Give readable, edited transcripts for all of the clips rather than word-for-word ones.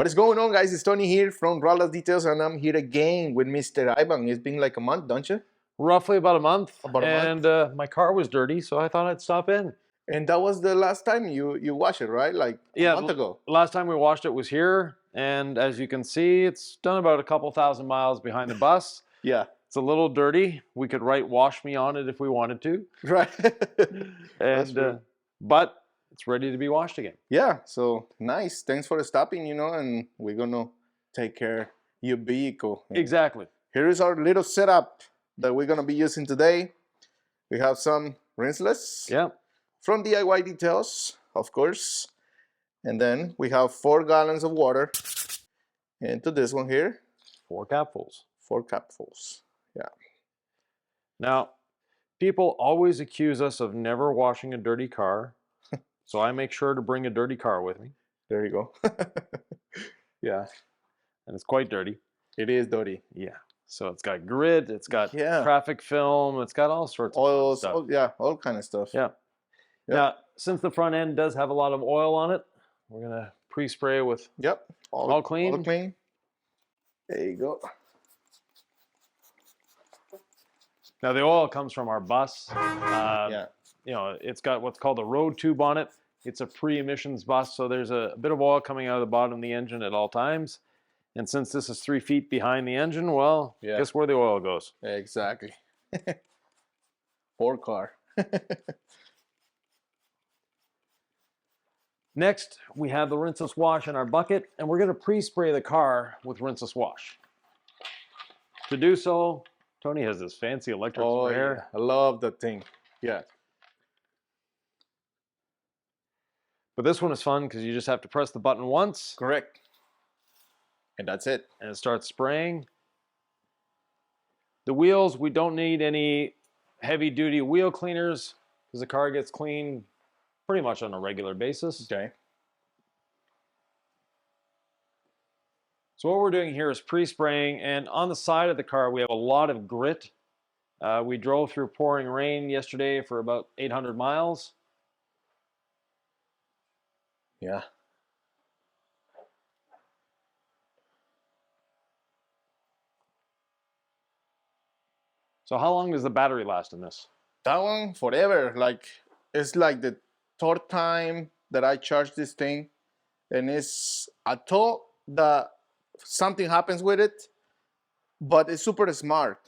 What is going on, guys? It's Tony here from Ralda's Details, and I'm here again with Mr. Ivan. It's been like a month, don't you? Roughly about a month. About a month. And my car was dirty, so I thought I'd stop in. And that was the last time you washed it, right? Like a month ago. Last time we washed it was here, and as you can see, it's done about a couple thousand miles behind the bus. Yeah. It's a little dirty. We could write "wash me" on it if we wanted to. Right. And but it's ready to be washed again. Yeah. So nice. Thanks for stopping. And we're gonna take care of your vehicle. Exactly. Here is our little setup that we're gonna be using today. We have some Rinseless. Yeah. From DIY Details, of course. And then we have 4 gallons of water into this one here. 4 capfuls. 4 capfuls. Yeah. Now, people always accuse us of never washing a dirty car. So I make sure to bring a dirty car with me. There you go. Yeah. And it's quite dirty. It is dirty. Yeah. So it's got grit, it's got traffic film, it's got all sorts of oils, stuff. Yeah, all kind of stuff. Yeah. Yep. Now, since the front end does have a lot of oil on it, we're going to pre-spray with all clean. All clean. There you go. Now, the oil comes from our bus. It's got what's called a road tube on it. It's a pre-emissions bus, so there's a bit of oil coming out of the bottom of the engine at all times. And since this is 3 feet behind the engine, well, guess where the oil goes? Exactly. Poor car. Next, we have the Rinseless Wash in our bucket, and we're going to pre-spray the car with Rinseless Wash. To do so, Tony has this fancy electric sprayer. Yeah. I love that thing. Yeah. But this one is fun because you just have to press the button once. Correct. And that's it. And it starts spraying. The wheels, we don't need any heavy-duty wheel cleaners because the car gets cleaned pretty much on a regular basis. Okay. So what we're doing here is pre-spraying, and on the side of the car we have a lot of grit. We drove through pouring rain yesterday for about 800 miles. Yeah. So how long does the battery last in this? That one forever. Like it's like the third time that I charge this thing, and I thought that something happens with it, but it's super smart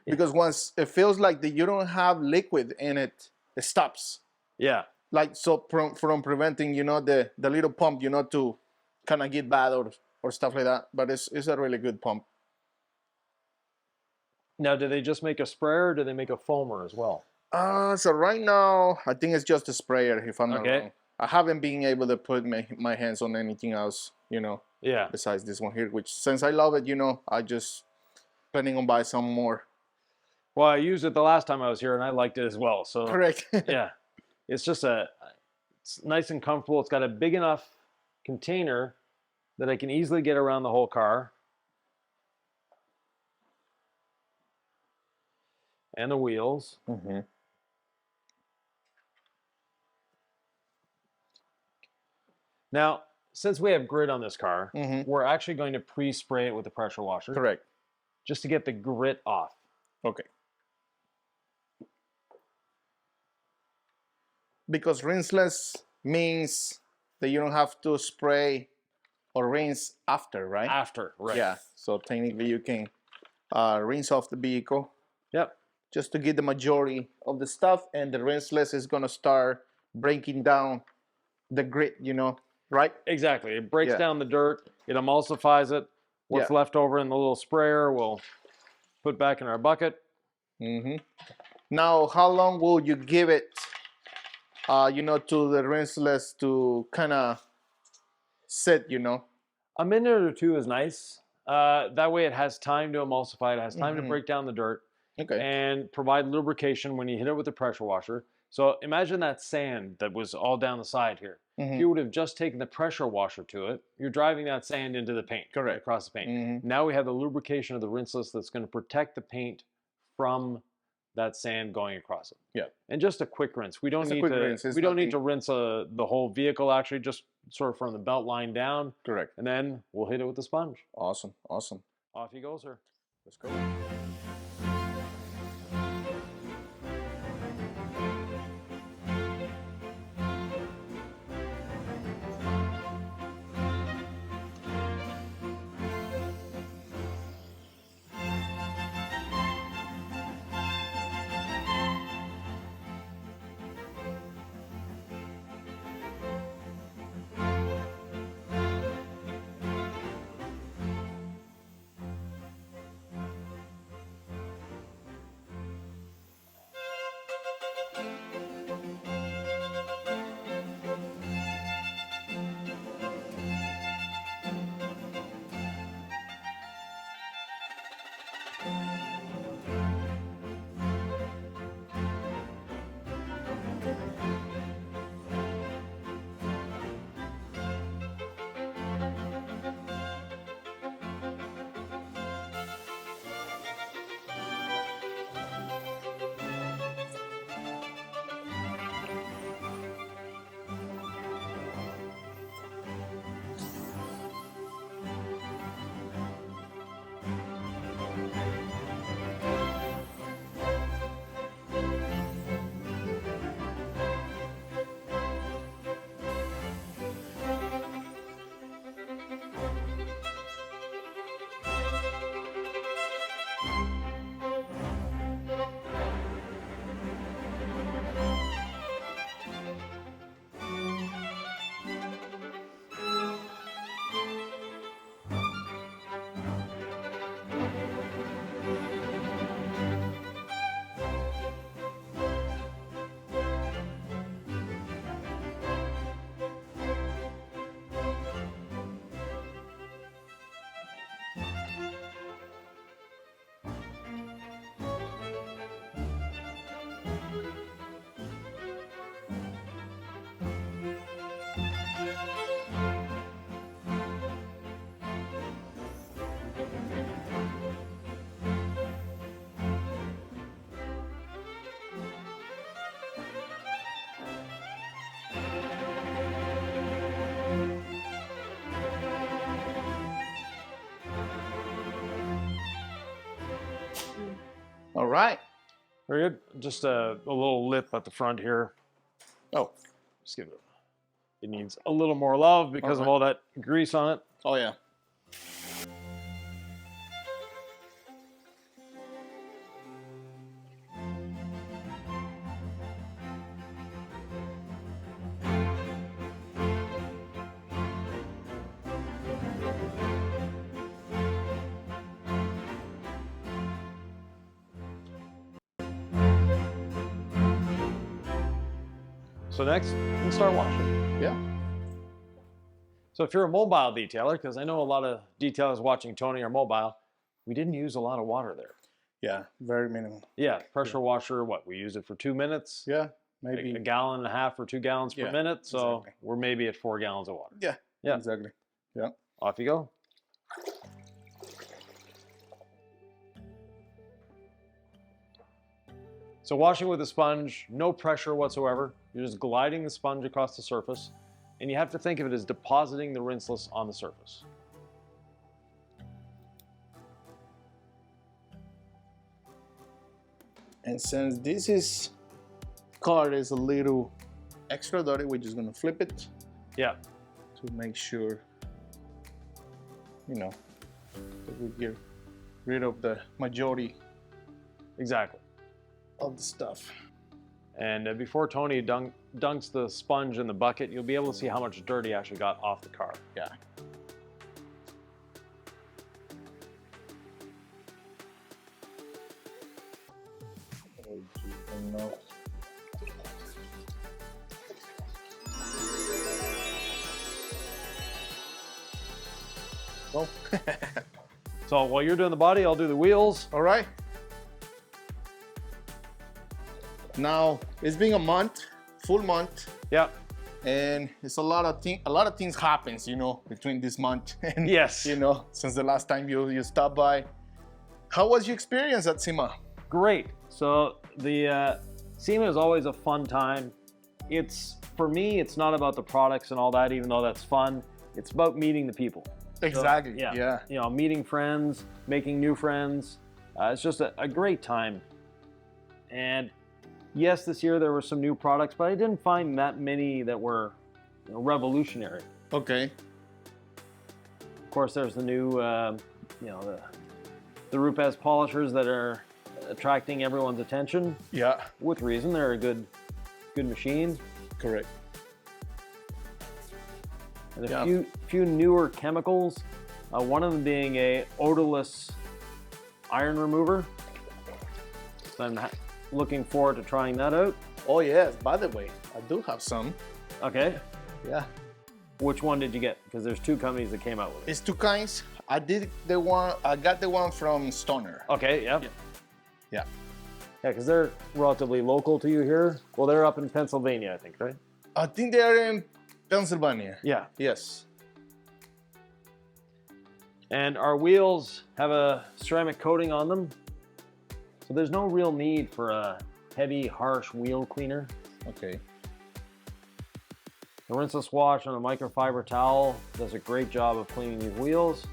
because once it feels like that you don't have liquid in it, it stops. Yeah. Like so from preventing the little pump to kind of get bad or stuff like that. But it's a really good pump. Now, do they just make a sprayer or do they make a foamer as well? So right now, I think it's just a sprayer, if I'm not wrong. I haven't been able to put my hands on anything else, besides this one here, which since I love it, I just planning on buy some more. Well, I used it the last time I was here and I liked it as well. So correct. Yeah, it's just it's nice and comfortable. It's got a big enough container that I can easily get around the whole car. And the wheels. Mm-hmm. Now, since we have grit on this car, we're actually going to pre-spray it with the pressure washer. Correct. Just to get the grit off. Okay. Because rinseless means that you don't have to spray or rinse after, right? After, right. Yeah, so technically you can rinse off the vehicle. Yep. Just to get the majority of the stuff, and the rinseless is gonna start breaking down the grit, right? Exactly. It breaks down the dirt, it emulsifies it. What's left over in the little sprayer we'll put back in our bucket. Now, how long will you give it, to the rinseless to kind of sit, A minute or two is nice. That way it has time to emulsify, it has time to break down the dirt. Okay. And provide lubrication when you hit it with the pressure washer. So imagine that sand that was all down the side here. If you would have just taken the pressure washer to it, you're driving that sand into the paint. Correct. Across the paint. Now we have the lubrication of the rinseless that's going to protect the paint from that sand going across it. Yeah. And just a quick rinse. We don't need to rinse the whole vehicle. Actually, just sort of from the belt line down. Correct. And then we'll hit it with the sponge. Awesome, awesome. Off you go, sir. Let's go. All right. Very good. Just a little lip at the front here. Oh, Just give it. It needs a little more love because of all that grease on it. oh yeah. So next, we can start washing. Yeah. So if you're a mobile detailer, because I know a lot of detailers watching Tony are mobile, we didn't use a lot of water there. Yeah, very minimal. Yeah, pressure washer, what, we used it for 2 minutes? Yeah, maybe a gallon and a half or 2 gallons per minute, so exactly. we're maybe at 4 gallons of water. Yeah, Yeah. exactly. Yeah. Off you go. So washing with a sponge, no pressure whatsoever. You're just gliding the sponge across the surface, and you have to think of it as depositing the rinseless on the surface. And since this card is a little extra dirty, we're just gonna flip it. Yeah. To make sure, you know, that we get rid of the majority Exactly. of the stuff. And before Tony dunks the sponge in the bucket, you'll be able to see how much dirt he actually got off the car. Yeah. Oh. So while you're doing the body, I'll do the wheels. All right. Now it's been a month, full month, Yeah. and it's a lot of things happens, you know, between this month and Yes. you know, since the last time you stopped by. How was your experience at SEMA? Great. So the SEMA is always a fun time. for me, it's not about the products and all that, even though that's fun. It's about meeting the people. Exactly. So, yeah. You know, meeting friends, making new friends. It's just a great time. And yes, this year there were some new products, but I didn't find that many that were, you know, revolutionary. Okay. Of course, there's the new, you know, the Rupes polishers that are attracting everyone's attention. Yeah. With reason, they're a good machine. Correct. And a few newer chemicals. One of them being a odorless iron remover. So I'm looking forward to trying that out. Oh yes. By the way, I do have some. Okay. Yeah. Which one did you get? Because there's two companies that came out with it. It's two kinds. I got the one from Stoner. Okay. Yeah. Yeah. Yeah, because they're relatively local to you here. Well, they're up in Pennsylvania, I think, right? I think they are in Pennsylvania. Yeah. Yes. And our wheels have a ceramic coating on them. So there's no real need for a heavy, harsh wheel cleaner. Okay. The Rinseless wash on a microfiber towel does a great job of cleaning these wheels.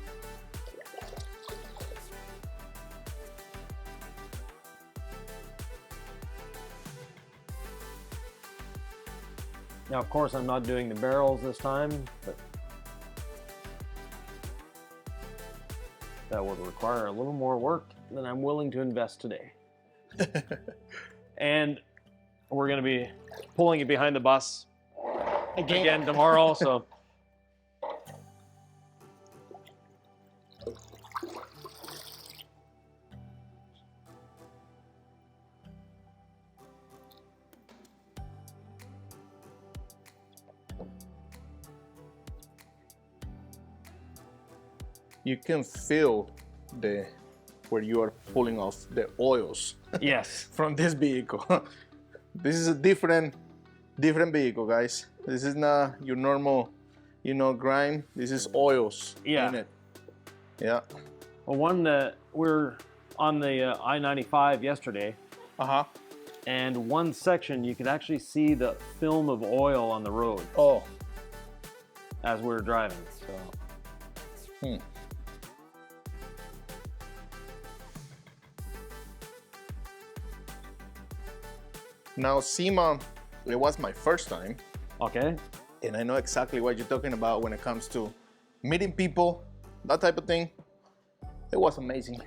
Now, of course, I'm not doing the barrels this time, but that would require a little more work than I'm willing to invest today. And we're going to be pulling it behind the bus again tomorrow, so. You can feel where you are pulling off the oils. Yes. From this vehicle. This is a different vehicle, guys. This is not your normal, you know, grime. This is oils in it. Yeah. Well, we're on the I-95 yesterday. Uh-huh. And one section, you could actually see the film of oil on the road. Oh. As we were driving, so. Now, SEMA, it was my first time. Okay. And I know exactly what you're talking about when it comes to meeting people, that type of thing. It was amazing.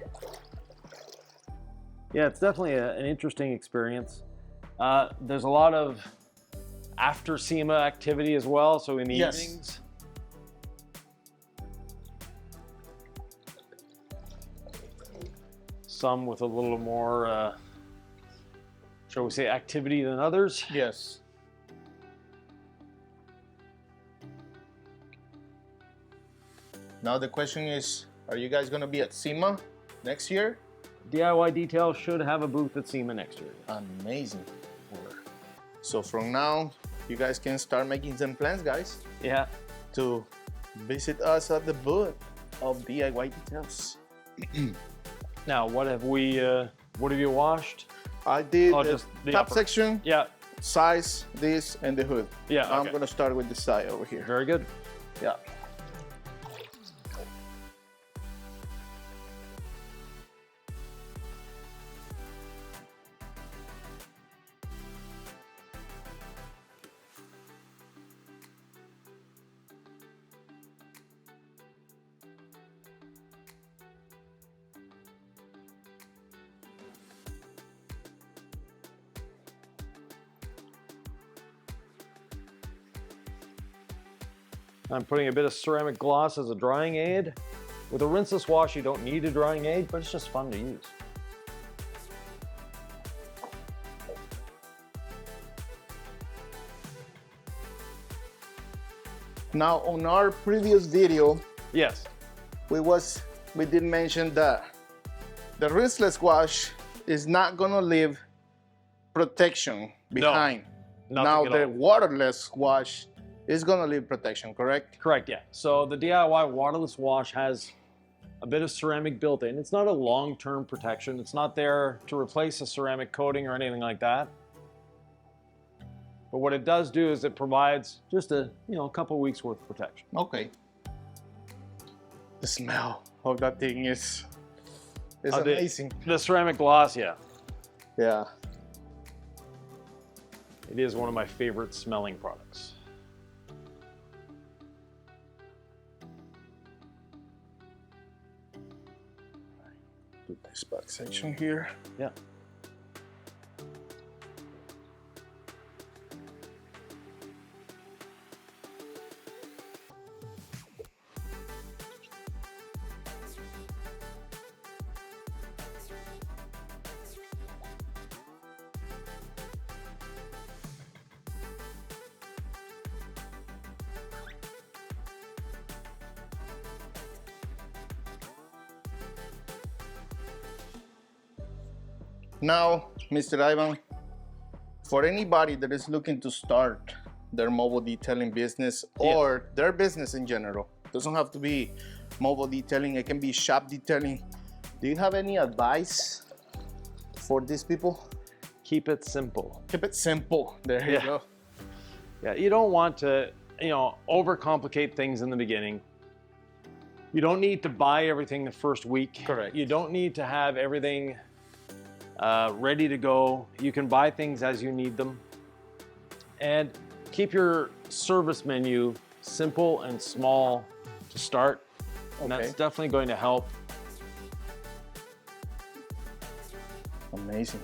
Yeah, it's definitely an interesting experience. There's a lot of after SEMA activity as well, so in the evenings. Some with a little more, shall we say, activity than others. Yes. Now the question is, are you guys going to be at SEMA next year? DIY Detail should have a booth at SEMA next year. Amazing. So from now, you guys can start making some plans, guys. Yeah. To visit us at the booth of DIY Details. Now, what have you washed? I did the top upper section. Yeah. Size, this, and the hood. Yeah. Okay. I'm going to start with the side over here. Very good. Yeah. I'm putting a bit of ceramic gloss as a drying aid. With a rinseless wash, you don't need a drying aid, but it's just fun to use. Now, on our previous video, yes, we did mention that the rinseless wash is not gonna leave protection behind. No, now the waterless wash is gonna leave protection, correct? Correct, yeah. So the DIY waterless wash has a bit of ceramic built in. It's not a long-term protection. It's not there to replace a ceramic coating or anything like that. But what it does do is it provides just a couple weeks worth of protection. Okay. The smell of that thing is amazing. The ceramic gloss, yeah. Yeah. It is one of my favorite smelling products. Put this back section here. Yeah. Now, Mr. Ivan, for anybody that is looking to start their mobile detailing business or their business in general, doesn't have to be mobile detailing, it can be shop detailing. Do you have any advice for these people? Keep it simple. Keep it simple. There you go. Yeah, you don't want to, overcomplicate things in the beginning. You don't need to buy everything the first week. Correct. You don't need to have everything ready to go. You can buy things as you need them. And keep your service menu simple and small to start. And that's definitely going to help. Amazing.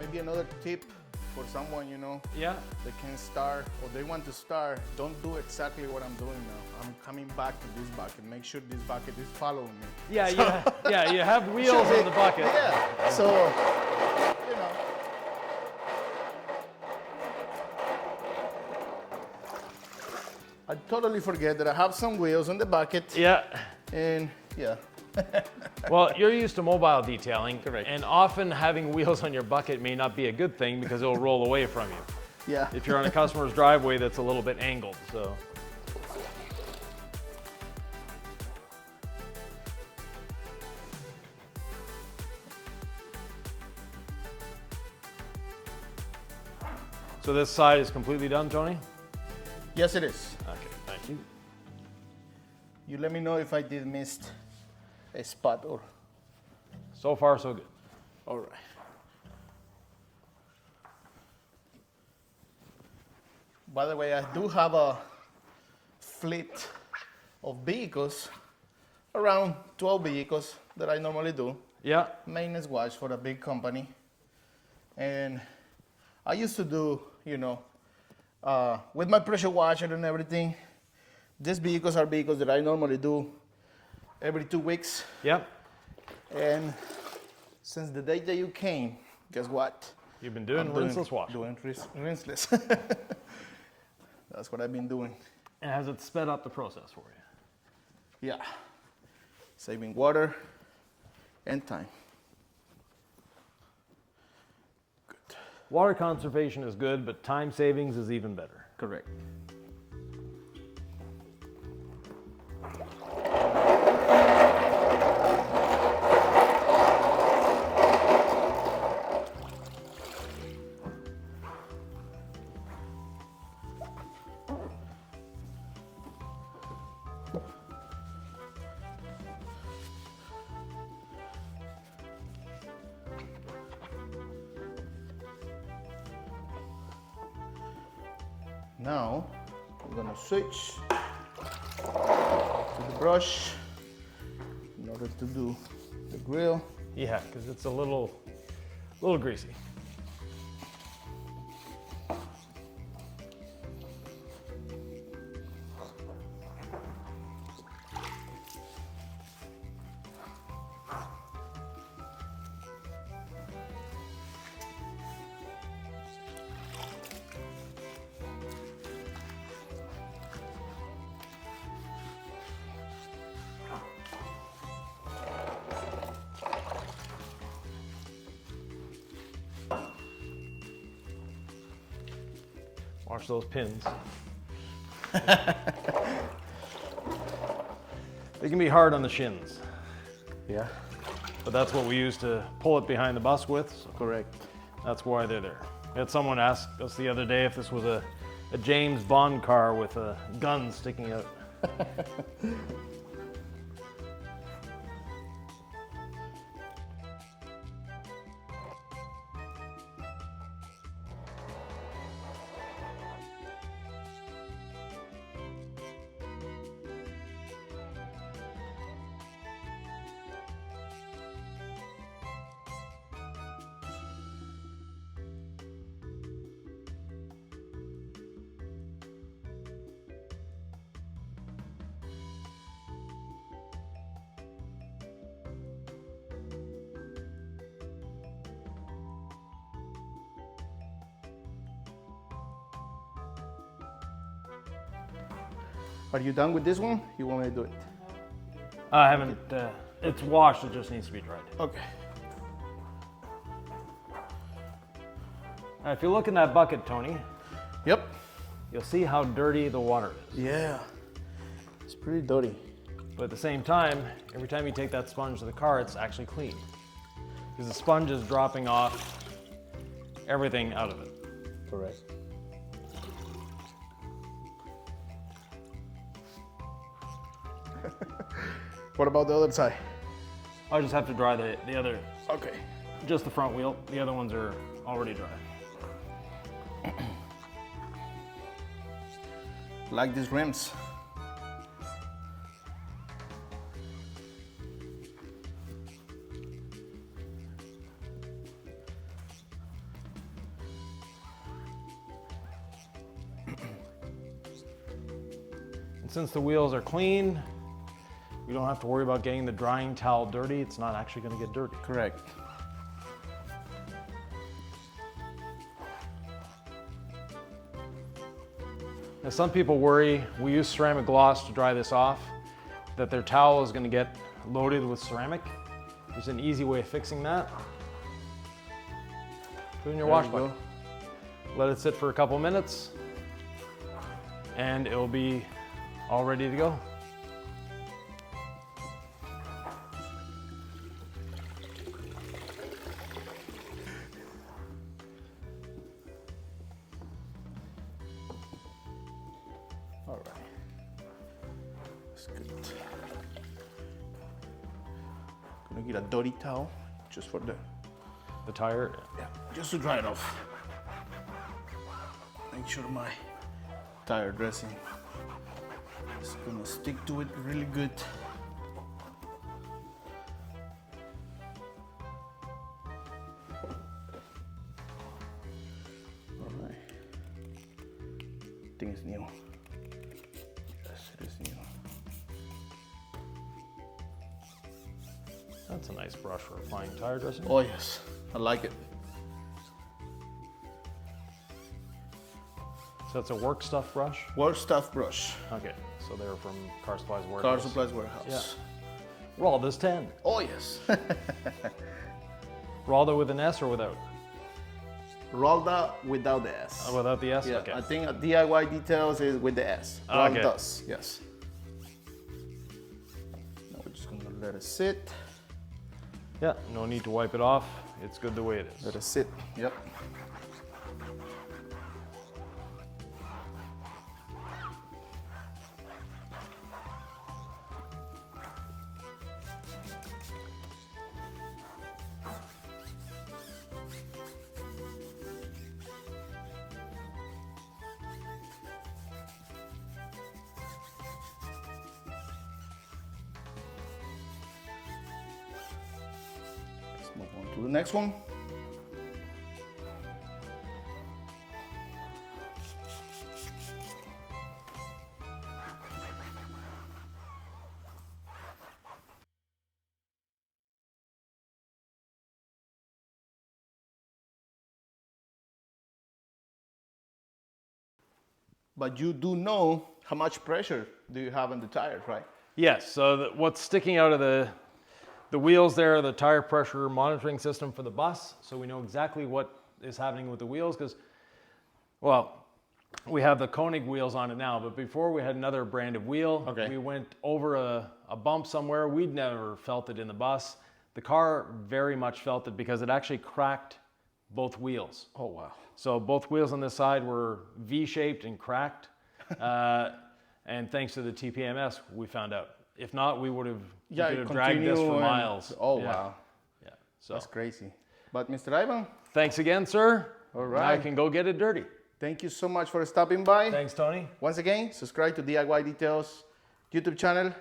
Maybe another tip for someone, Yeah. they can start or they want to start, don't do exactly what I'm doing now. I'm coming back to this bucket. Make sure this bucket is following me. Yeah, you have wheels on the bucket. Yeah, so, I totally forget that I have some wheels on the bucket. Yeah. And yeah. Well, you're used to mobile detailing. Correct. And often having wheels on your bucket may not be a good thing because it'll roll away from you. Yeah. If you're on a customer's driveway that's a little bit angled, so. So this side is completely done, Tony? Yes, it is. Okay, thank you. You let me know if I did miss a spot or. So far, so good. All right. By the way, I do have a fleet of vehicles, around 12 vehicles that I normally do. Yeah. Maintenance wash for a big company. And I used to do, with my pressure washer and everything, these vehicles are vehicles that I normally do every 2 weeks. Yep. And since the day that you came, guess what? You've been doing rinseless wash. Doing rinseless. That's what I've been doing. And has it sped up the process for you? Yeah. Saving water and time. Good. Water conservation is good, but time savings is even better. Correct. Now, we're gonna switch to the brush in order to do the grill. Yeah, because it's a little greasy. Watch those pins. They can be hard on the shins. Yeah. But that's what we use to pull it behind the bus with. So Correct. that's why they're there. We had someone ask us the other day if this was a James Bond car with a gun sticking out. Are you done with this one? You want me to do it? I haven't, it's washed, it just needs to be dried. Okay. Now, if you look in that bucket, Tony, Yep. you'll see how dirty the water is. Yeah. It's pretty dirty. But at the same time, every time you take that sponge to the car, it's actually clean. Because the sponge is dropping off everything out of it. Correct. What about the other side? I just have to dry the other, Okay. just the front wheel. The other ones are already dry. Like these rims. And since the wheels are clean, you don't have to worry about getting the drying towel dirty. It's not actually going to get dirty. Correct. Now, some people worry, we use ceramic gloss to dry this off, that their towel is going to get loaded with ceramic. There's an easy way of fixing that. Put it in your wash bucket. Let it sit for a couple minutes, and it'll be all ready to go. All right. That's good. Gonna get a dirty towel just for the tire. yeah, just to dry it off. Make sure my tire dressing is gonna stick to it really good. All right. I think it's new. Yes, it is new. That's a nice brush for applying tire dressing. Oh yes, I like it. So that's a work stuff brush? Work stuff brush. Okay, so they're from Car Supplies Warehouse. Car Supplies Warehouse. Yeah. Ralda's 10. Oh yes. Ralda with an S or without? Ralda without the S. Without the S? Yeah, Okay. I think DIY details is with the S. Okay. Ralda's, yes. Now we're just gonna let it sit. Yeah, no need to wipe it off. It's good the way it is. Let it sit. Yep. Let's move on to the next one. But you do know how much pressure do you have on the tires, right? Yes, so what's sticking out of the wheels there are the tire pressure monitoring system for the bus. So we know exactly what is happening with the wheels because, well, We have the Koenig wheels on it now, but before we had another brand of wheel. Okay. We went over a bump somewhere. We'd never felt it in the bus. The car very much felt it because it actually cracked both wheels. Oh, wow. So both wheels on this side were V-shaped and cracked. And thanks to the TPMS, we found out. If not, we would have dragged this for miles. Oh, wow. Yeah. So that's crazy. But Mr. Ivan. Thanks again, sir. All right. Now I can go get it dirty. Thank you so much for stopping by. Thanks, Tony. Once again, subscribe to DIY Details YouTube channel.